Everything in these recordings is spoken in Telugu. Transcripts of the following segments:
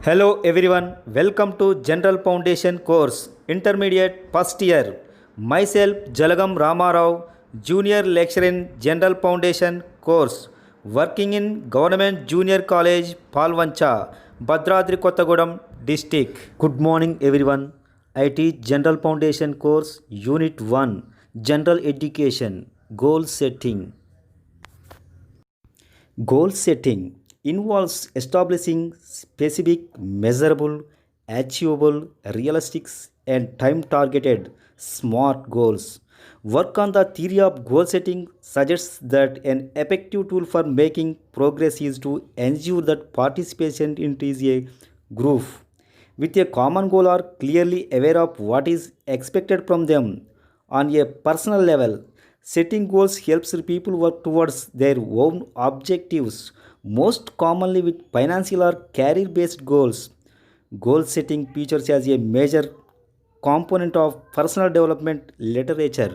Hello everyone, welcome to General Foundation course, Intermediate first year. Myself Jalagam Ramarao, Junior Lecturer in General Foundation course, working in Government Junior College, Palvancha, Bhadradri Kottagudem district. Good morning everyone. I teach General Foundation course, Unit 1, General Education, Goal Setting. Goal setting involves establishing specific, measurable, achievable, realistic, and time targeted SMART goals. Work on the theory of goal setting suggests that an effective tool for making progress is to ensure that participants in a group with a common goal are clearly aware of what is expected from them. On a personal level, setting goals helps people work towards their own objectives, most commonly with financial or career based goals. Goal setting features as a major component of personal development literature.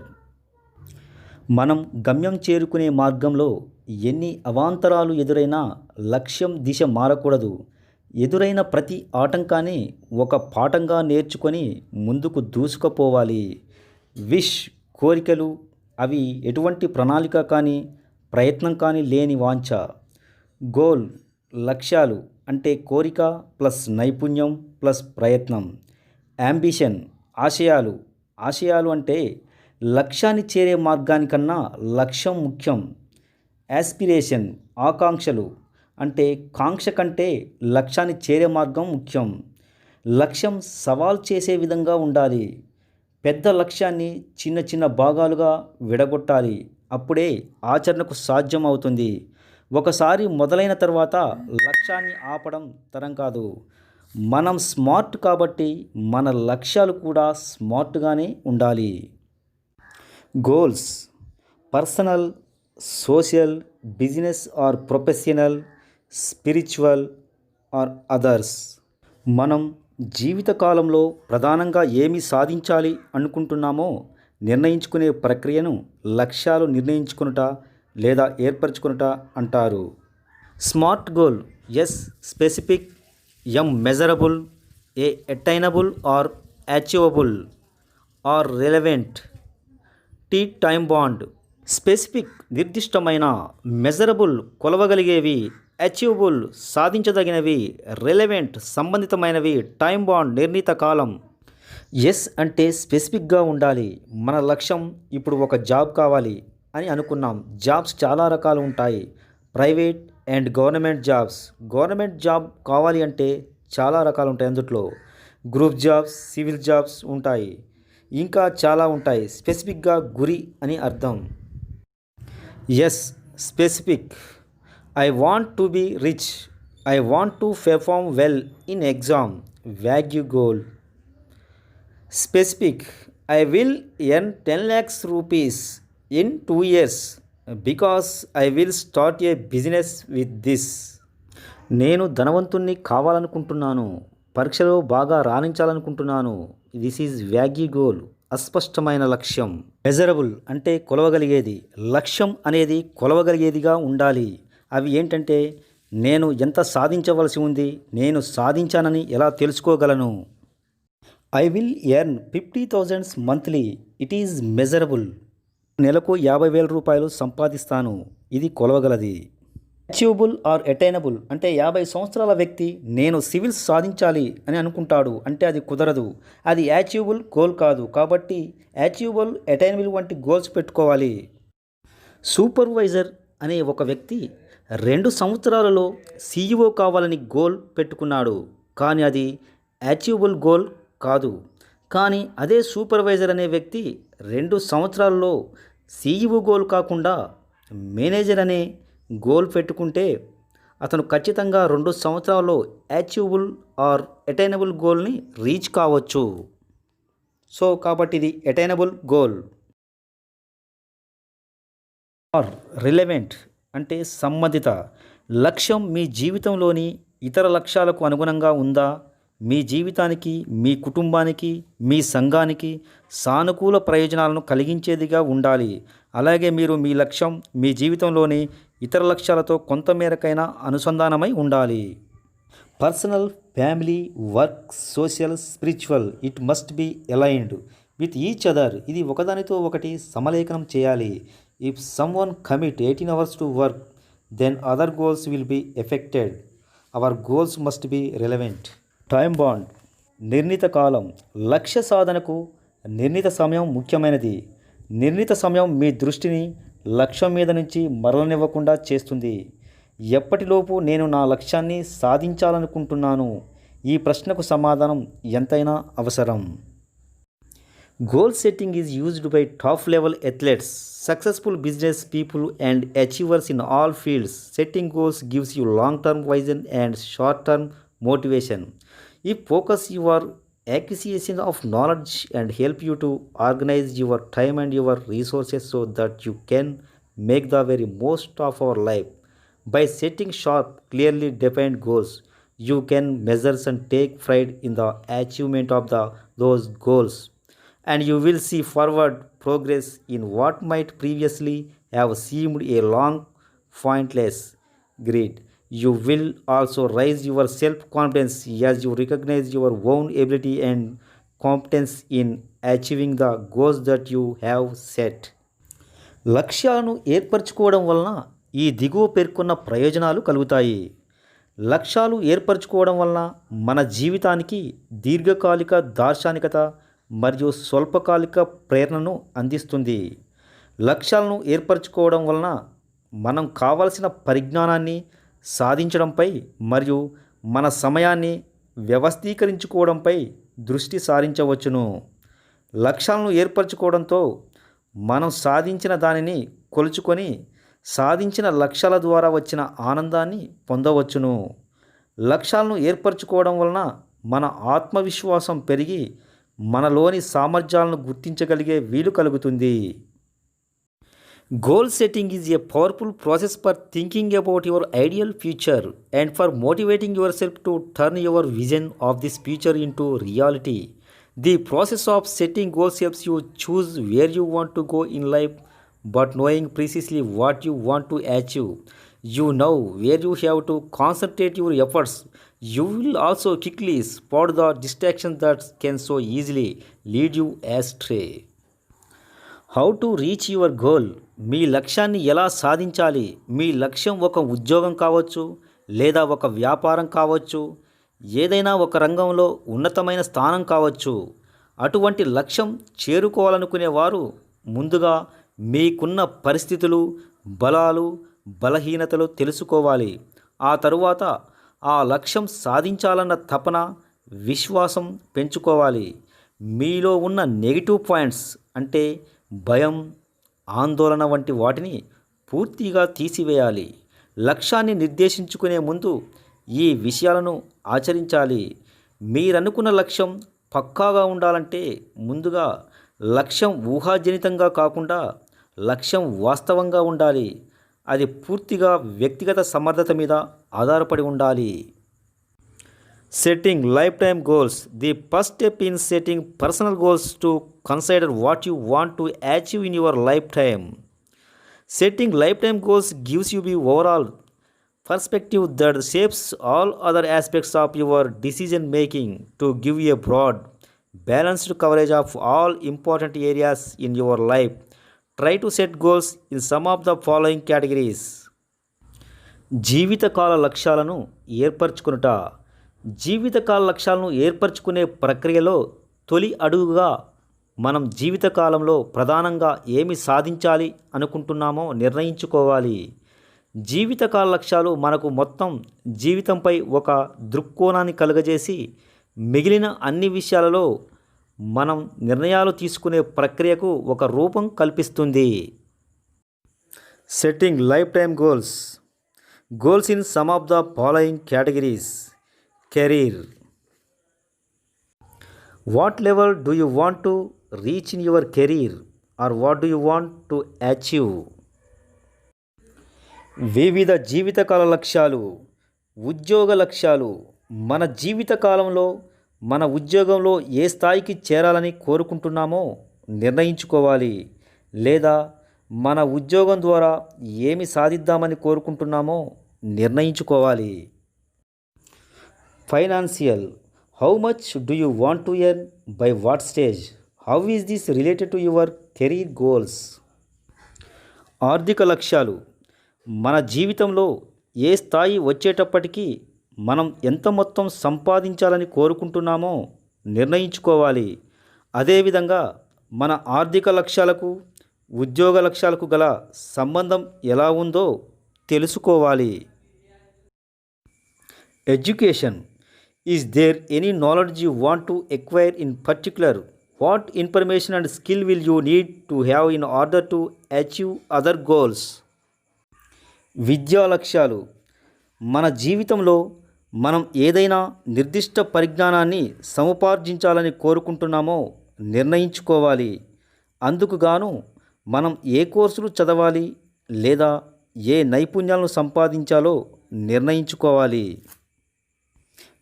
మనం గమ్యం చేరుకునే మార్గంలో ఎన్ని అవాంతరాలు ఎదురైనా లక్ష్యం దిశ మారకూడదు. ఎదురైన ప్రతి ఆటంకాన్ని ఒక పాఠంగా నేర్చుకొని ముందుకు దూసుకుపోవాలి. విష్ కోరికలు అవి ఎటువంటి ప్రణాళిక కానీ ప్రయత్నం కానీ లేని వాంఛ. గోల్ లక్ష్యాలు అంటే కోరిక ప్లస్ నైపుణ్యం ప్లస్ ప్రయత్నం. యాంబిషన్ ఆశయాలు ఆశయాలు అంటే లక్ష్యాన్ని చేరే మార్గానికన్నా లక్ష్యం ముఖ్యం. యాస్పిరేషన్ ఆకాంక్షలు అంటే కాంక్ష కంటే లక్ష్యాన్ని చేరే మార్గం ముఖ్యం. లక్ష్యం సవాల్ చేసే విధంగా ఉండాలి. పెద్ద లక్ష్యాన్ని చిన్న చిన్న భాగాలుగా విడగొట్టాలి. అప్పుడే ఆచరణకు సాధ్యం అవుతుంది. ఒకసారి మొదలైన తర్వాత లక్ష్యాన్ని ఆపడం తరం కాదు. మనం స్మార్ట్ కాబట్టి మన లక్ష్యాలు కూడా స్మార్ట్గానే ఉండాలి. Goals personal, social, business or professional, spiritual or others. మనం జీవితకాలంలో ప్రధానంగా ఏమి సాధించాలి అనుకుంటున్నామో నిర్ణయించుకునే ప్రక్రియను లక్ష్యాలు నిర్ణయించుకునుట లేదా ఏర్పరచుకునుట అంటారు. Smart goal S specific, M measurable, A attainable or achievable R relevant, T time bound. Specific నిర్దిష్టమైన, మెజరబుల్ కొలవగలిగేవి, అచీవబుల్ సాధించదగినవి, రిలవెంట్ సంబంధితమైనవి, టైం బాండ్ నిర్ణీత కాలం. ఎస్ అంటే స్పెసిఫిక్గా ఉండాలి. మన లక్ష్యం ఇప్పుడు ఒక జాబ్ కావాలి అని అనుకున్నాం. జాబ్స్ చాలా రకాలు ఉంటాయి. Private and government jobs. Government job కావాలి అంటే చాలా రకాలు ఉంటాయి. అందులో గ్రూప్ జాబ్స్, సివిల్ జాబ్స్ ఉంటాయి. ఇంకా చాలా ఉంటాయి. స్పెసిఫిక్గా గురి అని అర్థం. S specific, I want to be rich. I want to perform well in exam. Vague goal. Specific. I will earn 10 lakhs rupees in 2 years because I will start a business with this. నేను ధనవంతుణ్ణి కావాలనుకుంటున్నాను. పరీక్షలో బాగా రాణించాలనుకుంటున్నాను. దిస్ ఈజ్ వ్యాగీ గోల్, అస్పష్టమైన లక్ష్యం. మెజరబుల్ అంటే కొలవగలిగేది. లక్ష్యం అనేది కొలవగలిగేదిగా ఉండాలి. అవి ఏంటంటే నేను ఎంత సాధించవలసి ఉంది, నేను సాధించానని ఎలా తెలుసుకోగలను. I will earn 50,000 monthly, it is measurable. నెలకు 50,000 రూపాయలు సంపాదిస్తాను, ఇది కొలవగలది. అచీవబుల్ ఆర్ అటైనబుల్ అంటే 50 సంవత్సరాల వ్యక్తి నేను సివిల్స్ సాధించాలి అని అనుకుంటాడు అంటే అది కుదరదు. అది అచీవబుల్ గోల్ కాదు. కాబట్టి అచీవబుల్, అటైనబుల్ వంటి గోల్స్ పెట్టుకోవాలి. సూపర్వైజర్ అనే ఒక వ్యక్తి 2 సంవత్సరాలలో CEO కావాలని గోల్ పెట్టుకున్నాడు. కానీ అది అచీవబుల్ గోల్ కాదు. కానీ అదే సూపర్వైజర్ అనే వ్యక్తి 2 సంవత్సరాలలో CEO గోల్ కాకుండా మేనేజర్ అనే గోల్ పెట్టుకుంటే అతను ఖచ్చితంగా 2 సంవత్సరాల్లో అచీవబుల్ ఆర్ అటైనబుల్ గోల్ని రీచ్ కావచ్చు. సో కాబట్టి ఇది అటైనబుల్ గోల్. ఆర్ రిలవెంట్ అంటే సంబంధిత. లక్ష్యం మీ జీవితంలోని ఇతర లక్ష్యాలకు అనుగుణంగా ఉందా? మీ జీవితానికి, మీ కుటుంబానికి, మీ సంఘానికి సానుకూల ప్రయోజనాలను కలిగించేదిగా ఉండాలి. అలాగే మీరు మీ లక్ష్యం మీ జీవితంలోని ఇతర లక్ష్యాలతో కొంతమేరకైనా అనుసంధానమై ఉండాలి. Personal, family, work, social, spiritual, it must be aligned with each other. ఇది ఒకదానితో ఒకటి సమలేఖనం చేయాలి. If someone commit 18 hours to work, then other goals will be affected. Our goals must be relevant. Time bond, నిర్ణీత కాలం. లక్ష్య సాధనకు నిర్ణీత సమయం ముఖ్యమైనది. నిర్ణీత సమయం మీ దృష్టిని లక్ష్యం మీద నుంచి మరలనివ్వకుండా చేస్తుంది. ఎప్పటిలోపు నేను నా లక్ష్యాన్ని సాధించాలనుకుంటున్నాను? ఈ ప్రశ్నకు సమాధానం ఎంతైనా అవసరం. Goal setting is used by top level athletes, successful business people and achievers in all fields. Setting goals gives you long term vision and short term motivation. It focus your acquisition of knowledge and help you to organize your time and your resources so that you can make the very most of our life. By setting sharp, clearly defined goals, you can measure and take pride in the achievement of those goals, and you will see forward progress in what might previously have seemed a long, pointless grid. You will also raise your self confidence as you recognize your own ability and competence in achieving the goals that you have set. లక్ష్యాలను ఏర్పరచుకోవడం వలన ఈ దిగువ పేర్కొన్న ప్రయోజనాలు కలుగుతాయి. లక్ష్యాలు ఏర్పరచుకోవడం వలన మన జీవితానికి దీర్ఘకాలిక దార్శనికత మరియు స్వల్పకాలిక ప్రేరణను అందిస్తుంది. లక్ష్యాలను ఏర్పరచుకోవడం వలన మనం కావలసిన పరిజ్ఞానాన్ని సాధించడంపై మరియు మన సమయాన్ని వ్యవస్థీకరించుకోవడంపై దృష్టి సారించవచ్చును. లక్ష్యాలను ఏర్పరచుకోవడంతో మనం సాధించిన దానిని కొలుచుకొని సాధించిన లక్ష్యాల ద్వారా వచ్చిన ఆనందాన్ని పొందవచ్చును. లక్ష్యాలను ఏర్పరచుకోవడం వలన మన ఆత్మవిశ్వాసం పెరిగి మనలోని సామర్థ్యాలను గుర్తించగలిగే వీలు కలుగుతుంది. Goal setting is a powerful process for thinking about your ideal future and for motivating yourself to turn your vision of this future into reality. The process of setting goals helps you choose where you want to go in life, but knowing precisely what you want to achieve, you know where you have to concentrate your efforts. You will also quickly spot the distractions that can so easily lead you astray. How to reach your goal. మీ లక్ష్యాన్ని ఎలా సాధించాలి? మీ లక్ష్యం ఒక ఉద్యోగం కావచ్చు, లేదా ఒక వ్యాపారం కావచ్చు, ఏదైనా ఒక రంగంలో ఉన్నతమైన స్థానం కావచ్చు. అటువంటి లక్ష్యం చేరుకోవాలనుకునేవారు ముందుగా మీకున్న పరిస్థితులు, బలాలు, బలహీనతలు తెలుసుకోవాలి. ఆ తరువాత ఆ లక్ష్యం సాధించాలన్న తపన, విశ్వాసం పెంచుకోవాలి. మీలో ఉన్న నెగిటివ్ పాయింట్స్ అంటే భయం, ఆందోళన వంటి వాటిని పూర్తిగా తీసివేయాలి. లక్ష్యాన్ని నిర్దేశించుకునే ముందు ఈ విషయాలను ఆచరించాలి. మీరనుకున్న లక్ష్యం పక్కాగా ఉండాలంటే ముందుగా లక్ష్యం ఊహాజనితంగా కాకుండా లక్ష్యం వాస్తవంగా ఉండాలి. అది పూర్తిగా వ్యక్తిగత సమర్థత మీద ఆధారపడి ఉండాలి. Setting lifetime goals. The first step in setting personal goals to consider what you want to achieve in your lifetime. Setting lifetime goals gives you the overall perspective that shapes all other aspects of your decision making to give you a broad, balanced coverage of all important areas in your life. Try to set goals in some of the following categories. జీవితకాల లక్ష్యాలను ఏర్పరచుకునుట. జీవితకాల లక్ష్యాలను ఏర్పరచుకునే ప్రక్రియలో తొలి అడుగుగా మనం జీవితకాలంలో ప్రధానంగా ఏమి సాధించాలి అనుకుంటున్నామో నిర్ణయించుకోవాలి. జీవితకాల లక్ష్యాలు మనకు మొత్తం జీవితంపై ఒక దృక్కోణాన్ని కలుగజేసి మిగిలిన అన్ని విషయాలలో మనం నిర్ణయాలు తీసుకునే ప్రక్రియకు ఒక రూపం కల్పిస్తుంది. Setting life time goals. Goals in some of the following categories. Career. What level do you want to reach in your career, or what do you want to achieve? వివిధ జీవితకాల లక్ష్యాలు. ఉద్యోగ లక్ష్యాలు. మన జీవితకాలంలో మన ఉద్యోగంలో ఏ స్థాయికి చేరాలని కోరుకుంటున్నామో నిర్ణయించుకోవాలి. లేదా మన ఉద్యోగం ద్వారా ఏమి సాధిద్దామని కోరుకుంటున్నామో నిర్ణయించుకోవాలి. Financial. How much do you want to earn? By what stage? How is this related to your career goals? ఆర్థిక లక్ష్యాలు. మన జీవితంలో ఏ స్థాయి వచ్చేటప్పటికీ మనం ఎంత మొత్తం సంపాదించాలని కోరుకుంటున్నామో నిర్ణయించుకోవాలి. అదేవిధంగా మన ఆర్థిక లక్ష్యాలకు ఉద్యోగ లక్ష్యాలకు గల సంబంధం ఎలా ఉందో తెలుసుకోవాలి. Education. Is there any knowledge you want to acquire in particular? What information and skill will you need to have in order to achieve other goals? విద్యా లక్ష్యాలు. మన జీవితంలో మనం ఏదైనా నిర్దిష్ట పరిజ్ఞానాన్ని సముపార్జించాలని కోరుకుంటున్నామో నిర్ణయించుకోవాలి. అందుకు గాను మనం ఏ కోర్సులు చదవాలి లేదా ఏ నైపుణ్యాలను సంపాదించాలో నిర్ణయించుకోవాలి.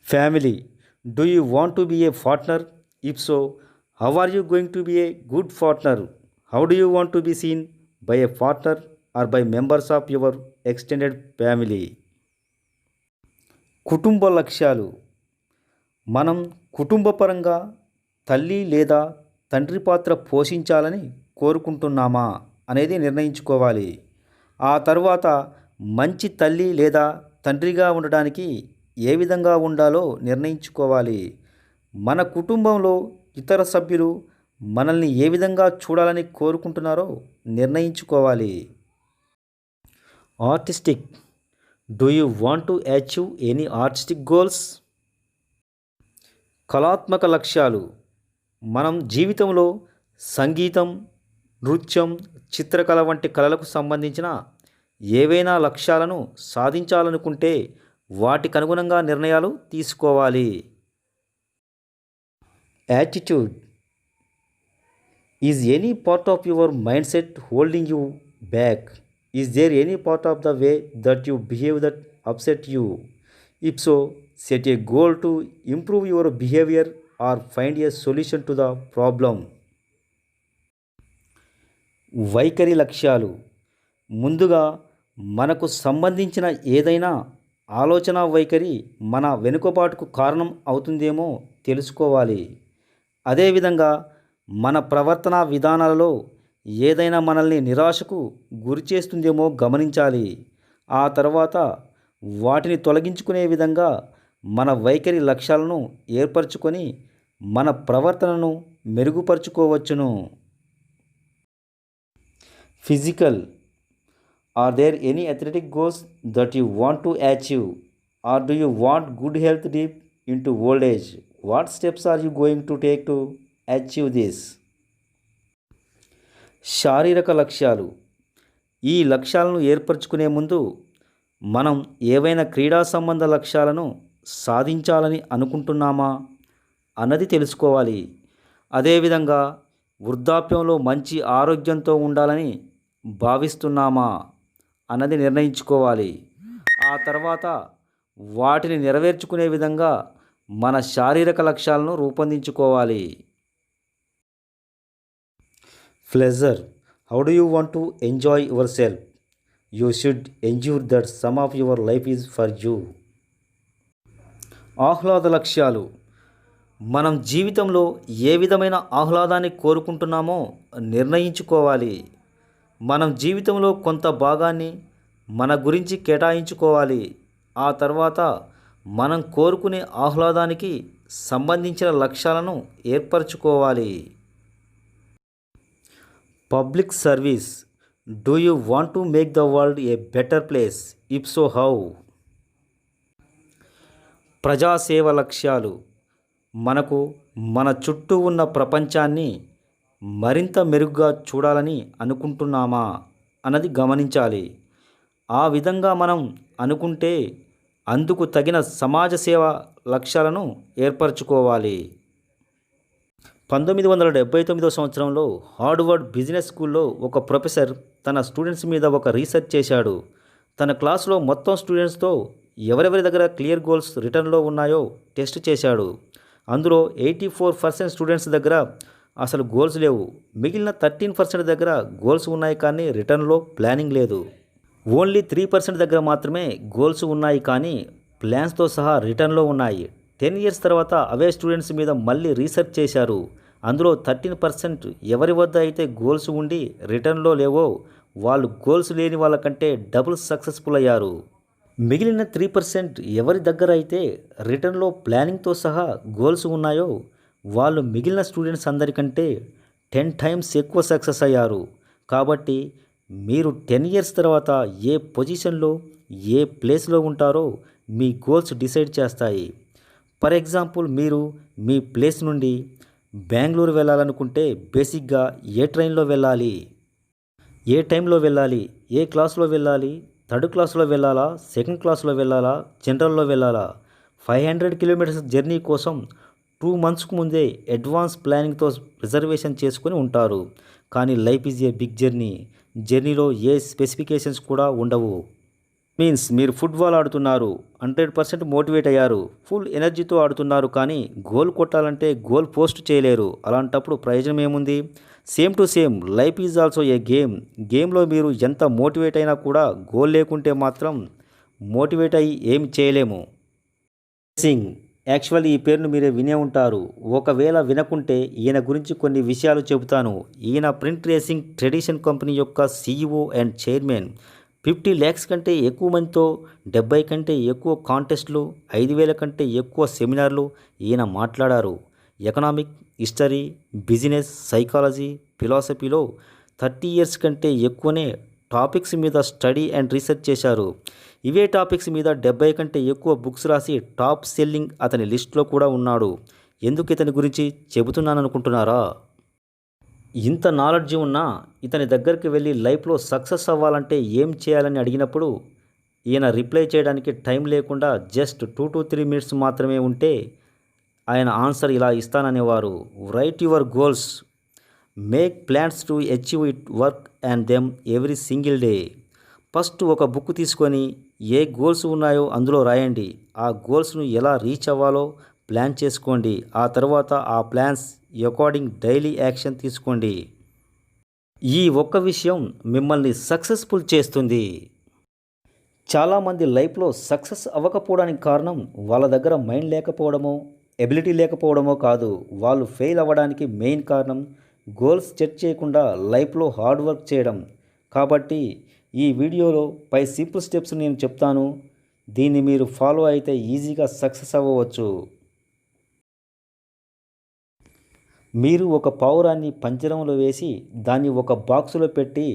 Family. Do you want to be a partner? If so, how are you going to be a good partner? How do you want to be seen by a partner or by members of your extended family? కుటుంబ లక్ష్యాలు. మనం కుటుంబపరంగా తల్లి లేదా తండ్రి పాత్ర పోషించాలని కోరుకుంటున్నామా అనేది నిర్ణయించుకోవాలి. ఆ తర్వాత మంచి తల్లి లేదా తండ్రిగా ఉండడానికి ఏ విధంగా ఉండాలో నిర్ణయించుకోవాలి. మన కుటుంబంలో ఇతర సభ్యులు మనల్ని ఏ విధంగా చూడాలని కోరుకుంటున్నారో నిర్ణయించుకోవాలి. Artistic. Do you want to achieve any artistic goals? కళాత్మక లక్ష్యాలు. మనం జీవితంలో సంగీతం, నృత్యం, చిత్రకళ వంటి కళలకు సంబంధించిన ఏవైనా లక్ష్యాలను సాధించాలనుకుంటే వాటికి అనుగుణంగా నిర్ణయాలు తీసుకోవాలి. Attitude. Is any part of your mind set holding you back? Is there any part of the way that you behave that upset you? If so, set a goal to improve your behaviour or find a solution to the problem. వైఖరి లక్ష్యాలు. ముందుగా మనకు సంబంధించిన ఏదైనా ఆలోచన వైఖరి మన వెనుకబాటుకు కారణం అవుతుందేమో తెలుసుకోవాలి. అదేవిధంగా మన ప్రవర్తన విధానాలలో ఏదైనా మనల్ని నిరాశకు గురి చేస్తుందేమో గమనించాలి. ఆ తర్వాత వాటిని తొలగించుకునే విధంగా మన వైఖరి లక్ష్యాలను ఏర్పరచుకొని మన ప్రవర్తనను మెరుగుపరుచుకోవచ్చును. Physical. Are there any athletic goals that you want to achieve? Or do you want good health deep in to old age? What steps are you going to take to achieve this? శారీరక లక్ష్యాలు. ఈ లక్ష్యాలను ఏర్పరచుకునే ముందు మనం ఏవైనా క్రీడా సంబంధ లక్ష్యాలను సాధించాలని అనుకుంటున్నామా అన్నది తెలుసుకోవాలి. అదేవిధంగా వృద్ధాప్యంలో మంచి ఆరోగ్యంతో ఉండాలని భావిస్తున్నామా అన్నది నిర్ణయించుకోవాలి. ఆ తర్వాత వాటిని నెరవేర్చుకునే విధంగా మన శారీరక లక్ష్యాలను రూపొందించుకోవాలి. Pleasure. How do you want to enjoy yourself? You should ensure that some of your life is for you. ఆహ్లాద లక్ష్యాలు. మనం జీవితంలో ఏ విధమైన ఆహ్లాదాన్ని కోరుకుంటున్నామో నిర్ణయించుకోవాలి. మనం జీవితంలో కొంత భాగాన్ని మన గురించి కేటాయించుకోవాలి. ఆ తర్వాత మనం కోరుకునే ఆహ్లాదానికి సంబంధించిన లక్ష్యాలను ఏర్పరచుకోవాలి. Public service. Do you want to make the world a better place? If so, how? ప్రజాసేవ లక్ష్యాలు. మనకు మన చుట్టూ ఉన్న ప్రపంచాన్ని మరింత మెరుగ్గా చూడాలని అనుకుంటున్నామా అన్నది గమనించాలి. ఆ విధంగా మనం అనుకుంటే అందుకు తగిన సమాజ సేవ లక్ష్యాలను ఏర్పరచుకోవాలి. 1979 సంవత్సరంలో హార్వర్డ్ బిజినెస్ స్కూల్లో ఒక ప్రొఫెసర్ తన స్టూడెంట్స్ మీద ఒక రీసెర్చ్ చేశాడు. తన క్లాసులో మొత్తం స్టూడెంట్స్తో ఎవరెవరి దగ్గర క్లియర్ గోల్స్ రిటర్న్లో ఉన్నాయో టెస్ట్ చేశాడు. అందులో 84% స్టూడెంట్స్ దగ్గర అసలు గోల్స్ లేవు. మిగిలిన 13% దగ్గర గోల్స్ ఉన్నాయి కానీ రిటర్న్లో ప్లానింగ్ లేదు. ఓన్లీ 3% దగ్గర మాత్రమే గోల్స్ ఉన్నాయి కానీ ప్లాన్స్తో సహా రిటర్న్లో ఉన్నాయి. 10 ఇయర్స్ తర్వాత అవే స్టూడెంట్స్ మీద మళ్ళీ రీసెర్చ్ చేశారు. అందులో 13% ఎవరి వద్ద అయితే గోల్స్ ఉండి రిటర్న్లో లేవో వాళ్ళు గోల్స్ లేని వాళ్ళకంటే డబుల్ సక్సెస్ఫుల్ అయ్యారు. మిగిలిన 3% ఎవరి దగ్గర అయితే రిటర్న్లో ప్లానింగ్తో సహా గోల్స్ ఉన్నాయో వాళ్ళు మిగిలిన స్టూడెంట్స్ అందరికంటే 10 టైమ్స్ ఎక్కువ సక్సెస్ అయ్యారు. కాబట్టి మీరు 10 ఇయర్స్ తర్వాత ఏ పొజిషన్లో ఏ ప్లేస్లో ఉంటారో మీ గోల్స్ డిసైడ్ చేస్తాయి. ఫర్ ఎగ్జాంపుల్, మీరు మీ ప్లేస్ నుండి బెంగళూరు వెళ్ళాలనుకుంటే బేసిక్గా ఏ ట్రైన్లో వెళ్ళాలి, ఏ టైంలో వెళ్ళాలి, ఏ క్లాస్లో వెళ్ళాలి, థర్డ్ క్లాస్లో వెళ్ళాలా, సెకండ్ క్లాస్లో వెళ్ళాలా, జనరల్లో వెళ్ళాలా, 500 కిలోమీటర్స్ జర్నీ కోసం 2 మంత్స్కు ముందే అడ్వాన్స్ ప్లానింగ్తో రిజర్వేషన్ చేసుకొని ఉంటారు. కానీ life is a big journey. జర్నీలో ఏ స్పెసిఫికేషన్స్ కూడా ఉండవు. మీన్స్ మీరు ఫుట్బాల్ ఆడుతున్నారు, 100% మోటివేట్ అయ్యారు, ఫుల్ ఎనర్జీతో ఆడుతున్నారు, కానీ గోల్ కొట్టాలంటే గోల్ పోస్ట్ చేయలేరు. అలాంటప్పుడు ప్రయోజనం ఏముంది? Same to same life is also a game. గేమ్లో మీరు ఎంత మోటివేట్ అయినా కూడా గోల్ లేకుంటే మాత్రం మోటివేట్ అయ్యి ఏమి చేయలేము. సింగ్, యాక్చువల్లీ ఈ పేరును మీరే వినే ఉంటారు. ఒకవేళ వినకుంటే ఈయన గురించి కొన్ని విషయాలు చెబుతాను. ఈయన ప్రింట్ రేసింగ్ ట్రెడిషన్ కంపెనీ యొక్క CEO అండ్ చైర్మన్. 50 lakhs కంటే ఎక్కువ మందితో 70 కంటే ఎక్కువ కాంటెస్ట్లు, 5,000 కంటే ఎక్కువ సెమినార్లు ఈయన మాట్లాడారు. ఎకనామిక్, హిస్టరీ, బిజినెస్, సైకాలజీ, ఫిలాసఫీలో 30 ఇయర్స్ కంటే ఎక్కువనే టాపిక్స్ మీద స్టడీ అండ్ రీసెర్చ్ చేశారు. ఇవే టాపిక్స్ మీద 70 కంటే ఎక్కువ బుక్స్ రాసి టాప్ సెల్లింగ్ అతని లిస్ట్లో కూడా ఉన్నాడు. ఎందుకు ఇతని గురించి చెబుతున్నాననుకుంటున్నారా? ఇంత నాలెడ్జ్ ఉన్నా ఇతని దగ్గరికి వెళ్ళి లైఫ్లో సక్సెస్ అవ్వాలంటే ఏం చేయాలని అడిగినప్పుడు ఈయన రిప్లై చేయడానికి టైం లేకుండా జస్ట్ 2 to 3 minutes మాత్రమే ఉంటే ఆయన ఆన్సర్ ఇలా ఇస్తాననేవారు. Write your goals, make plans to achieve it, work and them every single day. First ఒక బుక్ తీసుకొని ఏ గోల్స్ ఉన్నాయో అందులో రాయండి. ఆ గోల్స్ను ఎలా రీచ్ అవ్వాలో ప్లాన్ చేసుకోండి. ఆ తర్వాత ఆ ప్లాన్స్ అకార్డింగ్ డైలీ యాక్షన్ తీసుకోండి. ఈ ఒక్క విషయం మిమ్మల్ని సక్సెస్ఫుల్ చేస్తుంది. చాలామంది లైఫ్లో సక్సెస్ అవ్వకపోవడానికి కారణం వాళ్ళ దగ్గర మైండ్ లేకపోవడమో, ఎబిలిటీ లేకపోవడమో కాదు. వాళ్ళు ఫెయిల్ అవ్వడానికి మెయిన్ కారణం గోల్స్ సెట్ చేయకుండా లైఫ్లో హార్డ్ వర్క్ చేయడం. కాబట్టి ఈ వీడియోలో 5 సింపుల్ స్టెప్స్ నేను చెప్తాను. దీన్ని మీరు ఫాలో అయితే ఈజీగా సక్సెస్ అవ్వవచ్చు. మీరు ఒక పావురాన్ని పంజరంలో వేసి దాన్ని ఒక బాక్సులో పెట్టి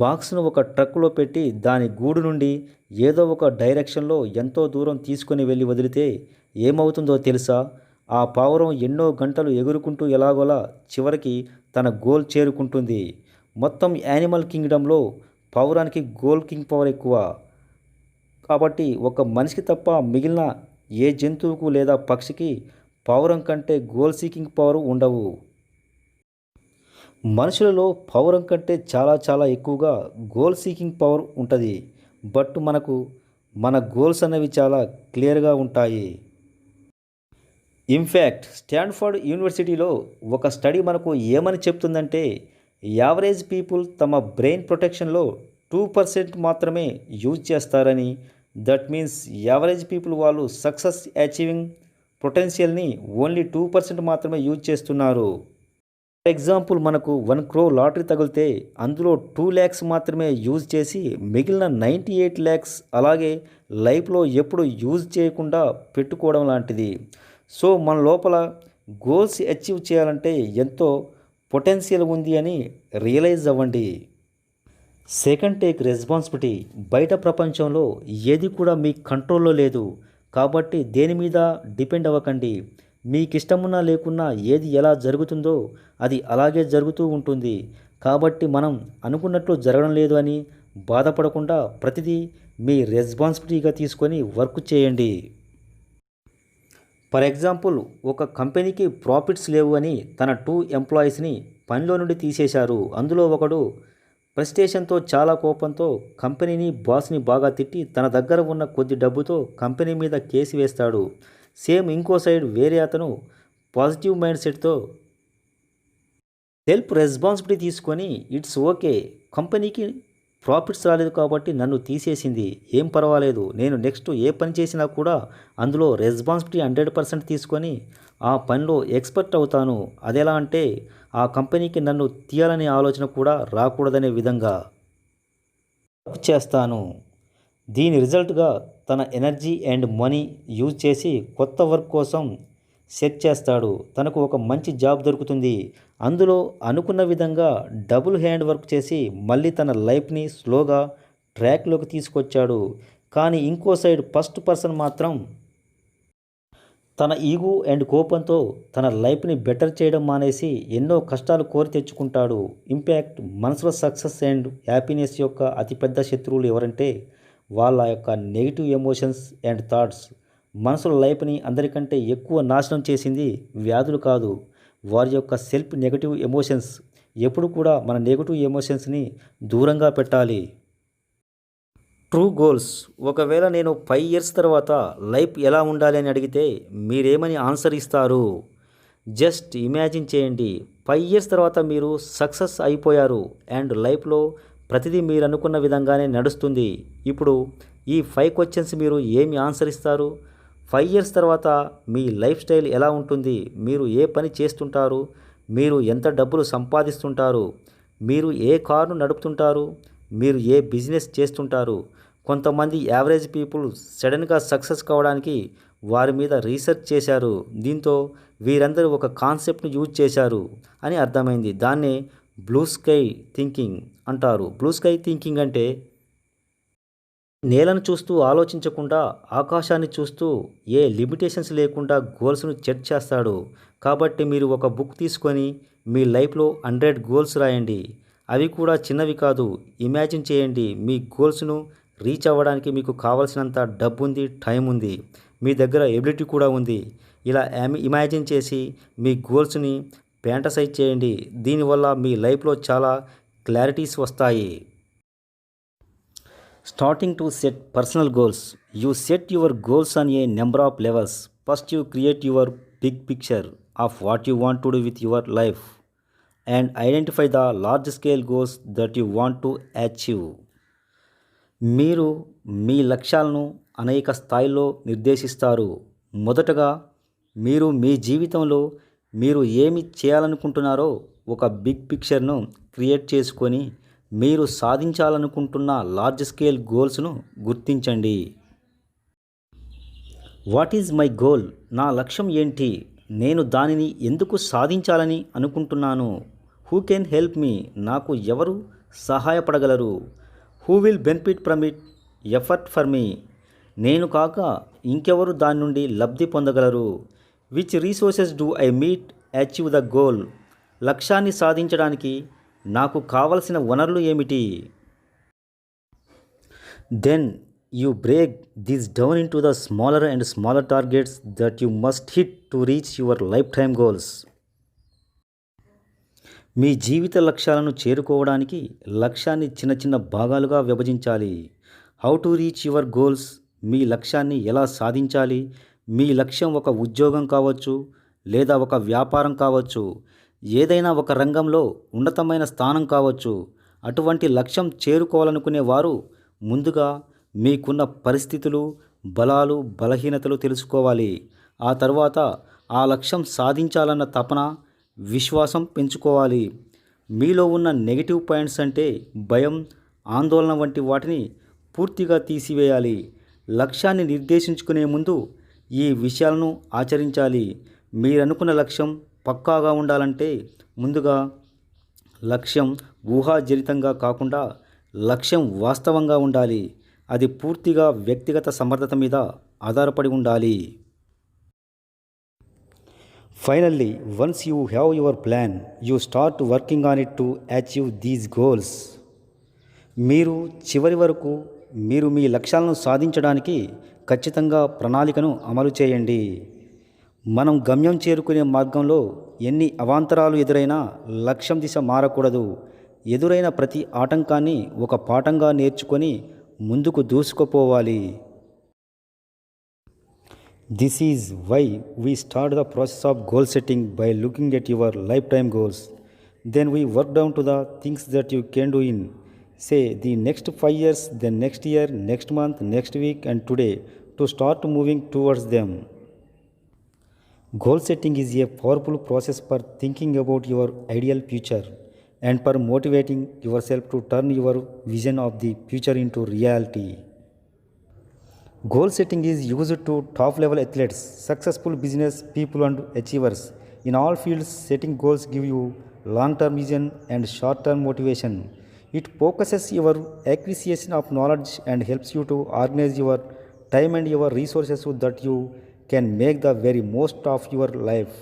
బాక్స్ను ఒక ట్రక్కులో పెట్టి దాని గూడు నుండి ఏదో ఒక డైరెక్షన్లో ఎంతో దూరం తీసుకొని వెళ్ళి వదిలితే ఏమవుతుందో తెలుసా? ఆ పావురం ఎన్నో గంటలు ఎగురుకుంటూ ఎలాగోలా చివరికి తన గోల్ చేరుకుంటుంది. మొత్తం యానిమల్ కింగ్డంలో పావురానికి గోల్ కింగ్ పవర్ ఎక్కువ. కాబట్టి ఒక మనిషికి తప్ప మిగిలిన ఏ జంతువుకు లేదా పక్షికి పావురం కంటే గోల్ సీకింగ్ పవర్ ఉండవు. మనుషులలో పావురం కంటే చాలా చాలా ఎక్కువగా గోల్ సీకింగ్ పవర్ ఉంటుంది. బట్ మనకు మన గోల్స్ అనేవి చాలా క్లియర్గా ఉంటాయి. ఇన్ఫ్యాక్ట్ స్టాన్ఫర్డ్ యూనివర్సిటీలో ఒక స్టడీ మనకు ఏమని చెప్తుందంటే యావరేజ్ పీపుల్ తమ బ్రెయిన్ ప్రొటెక్షన్లో 2% మాత్రమే యూజ్ చేస్తారని. దట్ మీన్స్ యావరేజ్ పీపుల్ వాళ్ళు సక్సెస్ అచీవింగ్ పొటెన్షియల్ని ఓన్లీ 2% మాత్రమే యూజ్ చేస్తున్నారు. ఫర్ ఎగ్జాంపుల్, మనకు 1 crore లాటరీ తగిలితే అందులో 2 lakhs మాత్రమే యూజ్ చేసి మిగిలిన 98 lakhs అలాగే లైఫ్లో ఎప్పుడు యూజ్ చేయకుండా పెట్టుకోవడం లాంటిది. సో మన లోపల గోల్స్ అచీవ్ చేయాలంటే ఎంతో పొటెన్షియల్ ఉంది అని రియలైజ్ అవ్వండి. Second, take responsibility. బయట ప్రపంచంలో ఏది కూడా మీ కంట్రోల్లో లేదు. కాబట్టి దేని మీద డిపెండ్ అవ్వకండి. మీకు ఇష్టమున్నా లేకున్నా ఏది ఎలా జరుగుతుందో అది అలాగే జరుగుతూ ఉంటుంది. కాబట్టి మనం అనుకున్నట్లు జరగడం లేదు అని బాధపడకుండా ప్రతిదీ మీ రెస్పాన్సిబిలిటీగా తీసుకొని వర్క్ చేయండి. ఫర్ ఎగ్జాంపుల్, ఒక కంపెనీకి ప్రాఫిట్స్ లేవు అని తన 2 ఎంప్లాయీస్ని పనిలో నుండి తీసేశారు. అందులో ఒకడు ఫ్రస్ట్రేషన్తో చాలా కోపంతో కంపెనీని బాస్ని బాగా తిట్టి తన దగ్గర ఉన్న కొద్ది డబ్బుతో కంపెనీ మీద కేసు వేస్తాడు. సేమ్ ఇంకో సైడ్ వేరే అతను పాజిటివ్ మైండ్ సెట్తో సెల్ఫ్ రెస్పాన్సిబిలిటీ తీసుకొని ఇట్స్ ఓకే, కంపెనీకి ప్రాఫిట్స్ రాలేదు కాబట్టి నన్ను తీసేసింది. ఏం పర్వాలేదు. నేను నెక్స్ట్ ఏ పని చేసినా కూడా అందులో రెస్పాన్సిబిలిటీ 100% తీసుకొని ఆ పనిలో ఎక్స్పర్ట్ అవుతాను. అదెలా అంటే ఆ కంపెనీకి నన్ను తీయాలనే ఆలోచన కూడా రాకూడదనే విధంగా వర్క్ చేస్తాను. దీని రిజల్ట్గా తన ఎనర్జీ అండ్ మనీ యూజ్ చేసి కొత్త వర్క్ కోసం సెట్ చేస్తాడు. తనకు ఒక మంచి జాబ్ దొరుకుతుంది. అందులో అనుకున్న విధంగా డబుల్ హ్యాండ్ వర్క్ చేసి మళ్ళీ తన లైఫ్ని స్లోగా ట్రాక్లోకి తీసుకొచ్చాడు. కానీ ఇంకో సైడ్ ఫస్ట్ పర్సన్ మాత్రం తన ఈగో అండ్ కోపంతో తన లైఫ్ని బెటర్ చేయడం మానేసి ఎన్నో కష్టాలు కోరి తెచ్చుకుంటాడు. ఇంపాక్ట్ మనసులో సక్సెస్ అండ్ హ్యాపీనెస్ యొక్క అతిపెద్ద శత్రువులు ఎవరంటే వాళ్ళ యొక్క నెగిటివ్ ఎమోషన్స్ అండ్ థాట్స్. మనసుల లైఫ్ని అందరికంటే ఎక్కువ నాశనం చేసింది వ్యాధులు కాదు, వారి యొక్క సెల్ఫ్ నెగిటివ్ ఎమోషన్స్. ఎప్పుడు కూడా మన నెగిటివ్ ఎమోషన్స్ని దూరంగా పెట్టాలి. True goals. ఒకవేళ నేను 5 ఇయర్స్ తర్వాత లైఫ్ ఎలా ఉండాలి అని అడిగితే మీరేమని ఆన్సర్ ఇస్తారు? జస్ట్ ఇమాజిన్ చేయండి. 5 ఇయర్స్ తర్వాత మీరు సక్సెస్ అయిపోయారు అండ్ లైఫ్లో ప్రతిదీ మీరు అనుకున్న విధంగానే నడుస్తుంది. ఇప్పుడు ఈ 5 క్వశ్చన్స్ మీరు ఏమి ఆన్సర్ ఇస్తారు? 5 ఇయర్స్ తర్వాత మీ లైఫ్ స్టైల్ ఎలా ఉంటుంది? మీరు ఏ పని చేస్తుంటారు? మీరు ఎంత డబ్బులు సంపాదిస్తుంటారు? మీరు ఏ కారును నడుపుతుంటారు? మీరు ఏ బిజినెస్ చేస్తుంటారు? కొంతమంది యావరేజ్ పీపుల్ సడన్గా సక్సెస్ కావడానికి వారి మీద రీసెర్చ్ చేశారు. దీంతో వీరందరూ ఒక కాన్సెప్ట్ని యూజ్ చేశారు అని అర్థమైంది. దాన్నే బ్లూ స్కై థింకింగ్ అంటారు. బ్లూ స్కై థింకింగ్ అంటే నేలను చూస్తూ ఆలోచించకుండా ఆకాశాన్ని చూస్తూ ఏ లిమిటేషన్స్ లేకుండా గోల్స్ను సెట్ చేస్తాడు. కాబట్టి మీరు ఒక బుక్ తీసుకొని మీ లైఫ్లో 100 గోల్స్ రాయండి. అవి కూడా చిన్నవి కాదు. ఇమాజిన్ చేయండి, మీ గోల్స్ను రీచ్ అవ్వడానికి మీకు కావాల్సినంత డబ్బు ఉంది, టైం ఉంది, మీ దగ్గర ఎబిలిటీ కూడా ఉంది. ఇలా ఇమాజిన్ చేసి మీ గోల్స్ని ఫ్యాంటసైజ్ చేయండి. దీనివల్ల మీ లైఫ్లో చాలా క్లారిటీస్ వస్తాయి. Starting to set personal goals. You set your goals on a number of levels. First you create your big picture of what you want to do with your life and identify the large scale goals that you want to achieve. మీరు మీ లక్ష్యాలను అనేక స్థాయిల్లో నిర్దేశిస్తారు. మొదటగా మీరు మీ జీవితంలో మీరు ఏమి చేయాలనుకుంటున్నారో ఒక బిగ్ పిక్చర్ను క్రియేట్ చేసుకొని మీరు సాధించాలనుకుంటున్న లార్జ్ స్కేల్ గోల్స్ను గుర్తించండి. What is my goal? నా లక్ష్యం ఏంటి? నేను దానిని ఎందుకు సాధించాలని అనుకుంటున్నాను? Who can help me? నాకు ఎవరు సహాయపడగలరు? Who will benefit from it? Effort for me. నేను కాక ఇంకెవరు దాని నుండి లబ్ధి పొందగలరు? Which resources do I meet achieve the goal? లక్ష్యాన్ని సాధించడానికి నాకు కావలసిన వనరులు ఏమిటి? Then you break this down into the smaller and smaller targets that you must hit to reach your life time goals. మీ జీవిత లక్ష్యాలను చేరుకోవడానికి లక్ష్యాన్ని చిన్న చిన్న భాగాలుగా విభజించాలి. How to reach your goals. మీ లక్ష్యాన్ని ఎలా సాధించాలి? మీ లక్ష్యం ఒక ఉద్యోగం కావచ్చు, లేదా ఒక వ్యాపారం కావచ్చు, ఏదైనా ఒక రంగంలో ఉన్నతమైన స్థానం కావచ్చు. అటువంటి లక్ష్యం చేరుకోవాలనుకునే వారు ముందుగా మీకున్న పరిస్థితులు, బలాలు, బలహీనతలు తెలుసుకోవాలి. ఆ తర్వాత ఆ లక్ష్యం సాధించాలన్న తపన, విశ్వాసం పెంచుకోవాలి. మీలో ఉన్న నెగిటివ్ పాయింట్స్ అంటే భయం, ఆందోళన వంటి వాటిని పూర్తిగా తీసివేయాలి. లక్ష్యాన్ని నిర్దేశించుకునే ముందు ఈ విషయాలను ఆచరించాలి. మీరనుకున్న లక్ష్యం పక్కాగా ఉండాలంటే ముందుగా లక్ష్యం ఊహాజనితంగా కాకుండా లక్ష్యం వాస్తవంగా ఉండాలి. అది పూర్తిగా వ్యక్తిగత సమర్థత మీద ఆధారపడి ఉండాలి. Finally, once you have your plan, you start working on it to achieve these goals. మీరు చివరి వరకు మీరు మీ లక్ష్యాలను సాధించడానికి ఖచ్చితంగా ప్రణాళికను అమలు చేయండి. మనం గమ్యం చేరుకునే మార్గంలో ఎన్ని అవాంతరాలు ఎదురైనా లక్ష్యం దిశ మారకూడదు. ఎదురైన ప్రతి ఆటంకాన్ని ఒక పాఠంగా నేర్చుకొని ముందుకు దూసుకుపోవాలి. This is why we start the process of goal setting by looking at your lifetime goals. Then we work down to the things that you can do in say the next 5 years, then next year, next month, next week, and today to start moving towards them. Goal setting is a powerful process for thinking about your ideal future and for motivating yourself to turn your vision of the future into reality. Goal setting is used to top level athletes, successful business people, and achievers. In all fields, setting goals give you long term vision and short term motivation. It focuses your acquisition of knowledge and helps you to organize your time and your resources so that you can make the very most of your life.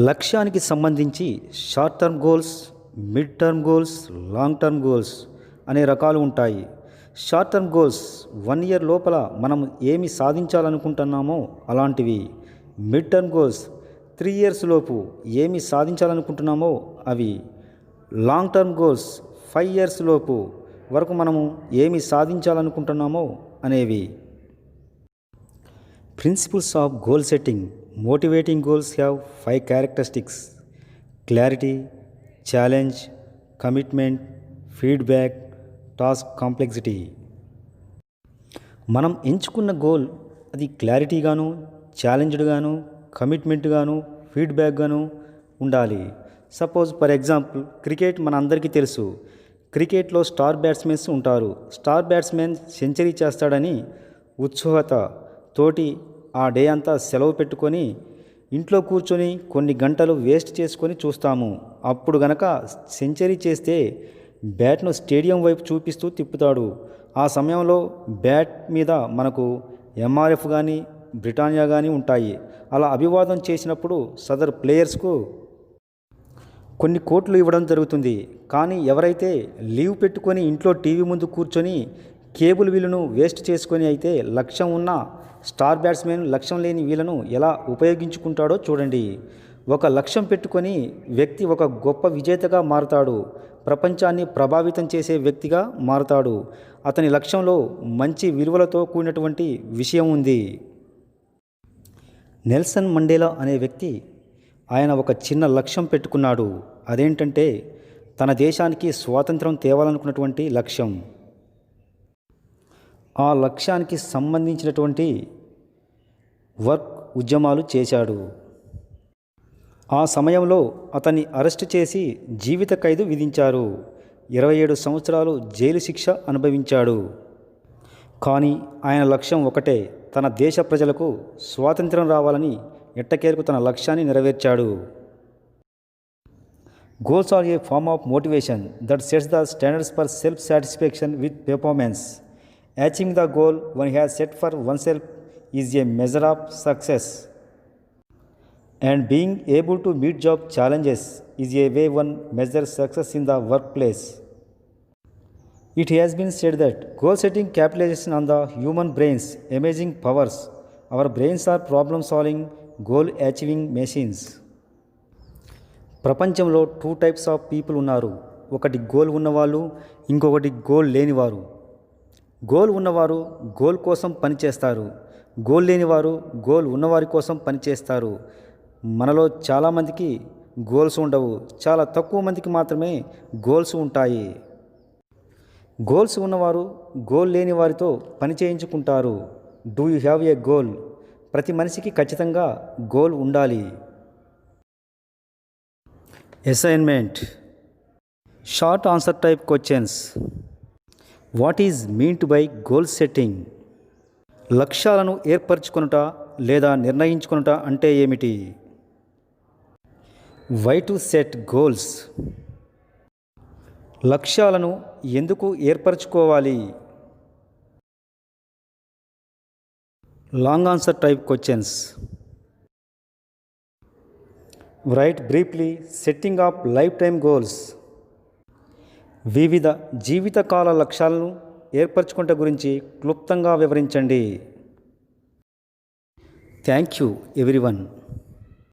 లక్ష్యానికి సంబంధించి short term goals, mid term goals, long term goals అనే రకాలు ఉంటాయి. షార్ట్ టర్మ్ గోల్స్ 1 ఇయర్ లోపల మనం ఏమి సాధించాలనుకుంటున్నామో అలాంటివి. మిడ్ టర్మ్ గోల్స్ 3 ఇయర్స్ లోపు ఏమి సాధించాలనుకుంటున్నామో అవి. లాంగ్ టర్మ్ గోల్స్ 5 ఇయర్స్ లోపు వరకు మనము ఏమి సాధించాలనుకుంటున్నామో అనేవి. Principles of goal setting. Motivating goals have 5 characteristics: clarity, challenge, commitment, feedback, task complexity. మనం ఎంచుకున్న గోల్ అది క్లారిటీగాను, ఛాలెంజ్డ్గాను, కమిట్మెంట్గాను, ఫీడ్బ్యాక్గాను ఉండాలి. సపోజ్ ఫర్ ఎగ్జాంపుల్ క్రికెట్ మన అందరికీ తెలుసు. క్రికెట్లో స్టార్ బ్యాట్స్మెన్స్ ఉంటారు. స్టార్ బ్యాట్స్మెన్ సెంచరీ చేస్తాడని ఉత్సుకత తోటి ఆ డే అంతా సెలవు పెట్టుకొని ఇంట్లో కూర్చొని కొన్ని గంటలు వేస్ట్ చేసుకొని చూస్తాము. అప్పుడు గనక సెంచరీ చేస్తే బ్యాట్ను స్టేడియం వైపు చూపిస్తూ తిప్పుతాడు. ఆ సమయంలో బ్యాట్ మీద మనకు ఎంఆర్ఎఫ్ కానీ బ్రిటానియా కానీ ఉంటాయి. అలా అభివాదం చేసినప్పుడు సదర్ ప్లేయర్స్కు కొన్ని కోట్లు ఇవ్వడం జరుగుతుంది. కానీ ఎవరైతే లీవ్ పెట్టుకొని ఇంట్లో టీవీ ముందు కూర్చొని కేబుల్ వీలును వేస్ట్ చేసుకొని అయితే లక్ష్యం ఉన్న స్టార్ బ్యాట్స్మెన్ లక్ష్యం లేని వీళ్ళను ఎలా ఉపయోగించుకుంటాడో చూడండి. ఒక లక్ష్యం పెట్టుకొని వ్యక్తి ఒక గొప్ప విజేతగా మారుతాడు. ప్రపంచాన్ని ప్రభావితం చేసే వ్యక్తిగా మారుతాడు. అతని లక్ష్యంలో మంచి విలువలతో కూడినటువంటి విషయం ఉంది. నెల్సన్ మండేలా అనే వ్యక్తి ఆయన ఒక చిన్న లక్ష్యం పెట్టుకున్నాడు. అదేంటంటే తన దేశానికి స్వాతంత్రం తేవాలనుకున్నటువంటి లక్ష్యం. ఆ లక్ష్యానికి సంబంధించినటువంటి వర్క్ ఉద్యమాలు చేశాడు. ఆ సమయంలో అతన్ని అరెస్ట్ చేసి జీవిత ఖైదు విధించారు. 27 సంవత్సరాలు జైలు శిక్ష అనుభవించాడు. కానీ ఆయన లక్ష్యం ఒకటే, తన దేశ ప్రజలకు స్వాతంత్రం రావాలని ఎట్టకేలకు తన లక్ష్యాన్ని నెరవేర్చాడు. Goals are a form of motivation that sets the standards for self-satisfaction with performance. Achieving the goal one has set for oneself is a measure of success. And being able to meet job challenges is a way one measures success in the workplace. It has been said that goal setting capitalizes on the human brain's amazing powers. Our brains are problem-solving, goal-achieving machines. ప్రపంచంలో 2 టైప్స్ ఆఫ్ పీపుల్ ఉన్నారు. ఒకటి గోల్ ఉన్నవాళ్ళు, ఇంకొకటి గోల్ లేనివారు. గోల్ ఉన్నవారు గోల్ కోసం పనిచేస్తారు. గోల్ లేనివారు గోల్ ఉన్నవారి కోసం పనిచేస్తారు. మనలో చాలామందికి గోల్స్ ఉండవు. చాలా తక్కువ మందికి మాత్రమే గోల్స్ ఉంటాయి. గోల్స్ ఉన్నవారు గోల్ లేని వారితో పని చేయించుకుంటారు. Do you have a goal? ప్రతి మనిషికి ఖచ్చితంగా గోల్ ఉండాలి. Assignment. Short answer type questions. What is meant by goal setting? లక్ష్యాలను ఏర్పరచుకొనుట లేదా నిర్ణయించుకొనుట అంటే ఏమిటి? Why to set goals? లక్ష్యాలను ఎందుకు ఏర్పరచుకోవాలి? Long answer type questions. Write briefly setting of life time goals. వివిధ జీవితకాల లక్ష్యాలను ఏర్పరచుకుంట గురించి క్లుప్తంగా వివరించండి. Thank you everyone.